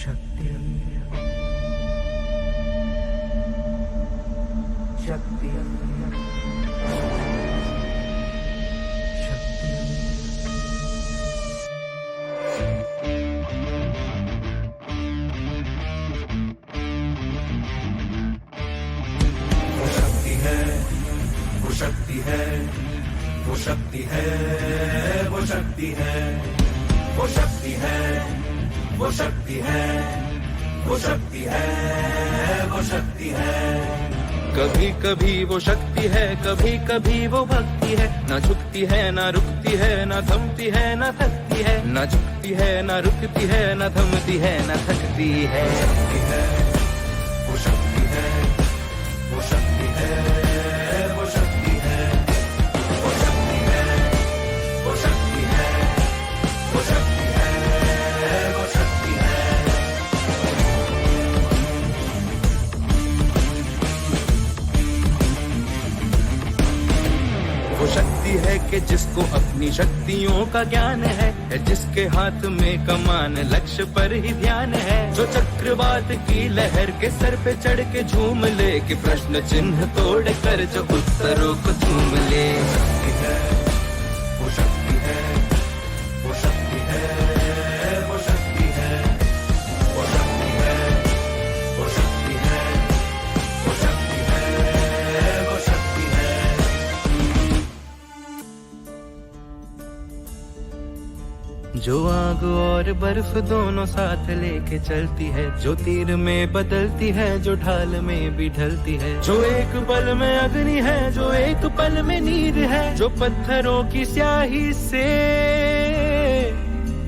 शक्ति शक्ति शक्ति वो शक्ति है, वो शक्ति है, वो शक्ति है, वो शक्ति है, वो शक्ति है, वो शक्ति है, वो शक्ति है, वो शक्ति है। कभी कभी वो शक्ति है, कभी कभी वो भक्ति है। ना झुकती है ना रुकती है, ना थमती है ना थकती है। ना झुकती है ना रुकती है, ना थमती है ना थकती है। शक्ति है, वो शक्ति है, वो शक्ति है, वो शक्ति है, वो शक्ति है, वो शक्ति है, वो शक्ति है, वो शक्ति है। वो शक्ति है कि जिसको अपनी शक्तियों का ज्ञान है, जिसके हाथ में कमान लक्ष्य पर ही ध्यान है। जो चक्रवात की लहर के सर पे चढ़ के झूम ले, कि प्रश्न चिन्ह तोड़ कर जो उत्तरों को चूम ले। शक्ति है, वो शक्ति है, वो शक्ति है, वो शक्ति है, वो शक्ति है, वो शक्ति है, वो शक्ति है, वो शक्ति है। जो आग और बर्फ दोनों साथ लेके चलती है, जो तीर में बदलती है, जो ढाल में भी ढलती है। जो एक पल में अग्नि है, जो एक पल में नीर है। जो पत्थरों की स्याही से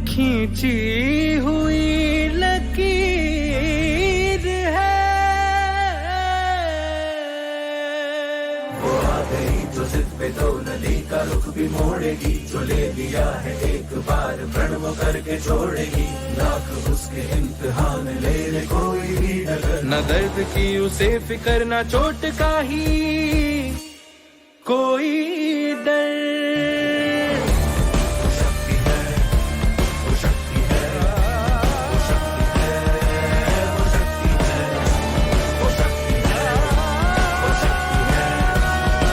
खींची हुई लकीर है। वो आ गई जो जिद पे तो नदी का रुख भी मोड़ेगी। जो ले लिया है एक बार प्रण वो करके छोड़ेगी। लाख उसके इम्तिहान ले ले कोई भी डगर। न दर्द की उसे फिकर, न चोट का ही कोई डर। वो शक्ति है, वो शक्ति है, वो शक्ति है, वो शक्ति है, वो शक्ति है,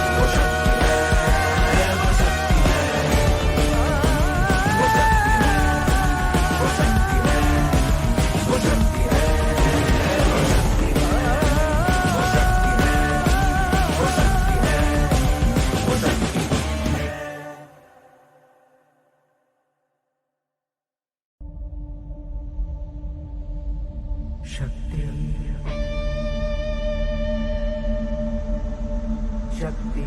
वो शक्ति है, वो शक्ति है, वो शक्ति है, वो शक्ति है, वो शक्ति है, वो शक्ति है, वो शक्ति है, वो शक्ति है, वो शक्ति है, वो शक्ति है, वो शक्ति है। शक्ति शक्ति शक्ति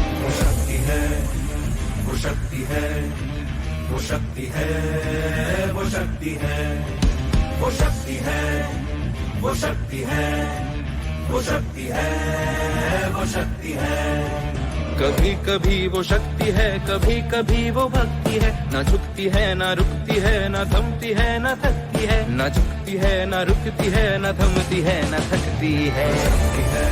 वो शक्ति है, वो शक्ति है, वो शक्ति है, वो शक्ति है, वो शक्ति है, वो शक्ति है, वो शक्ति है, वो शक्ति है। कभी कभी वो शक्ति है, कभी कभी वो भक्ति है। ना झुकती है ना रुकती है, ना थमती है ना थकती है। ना झुकती है ना रुकती है, ना थमती है ना थकती है। शक्ति है,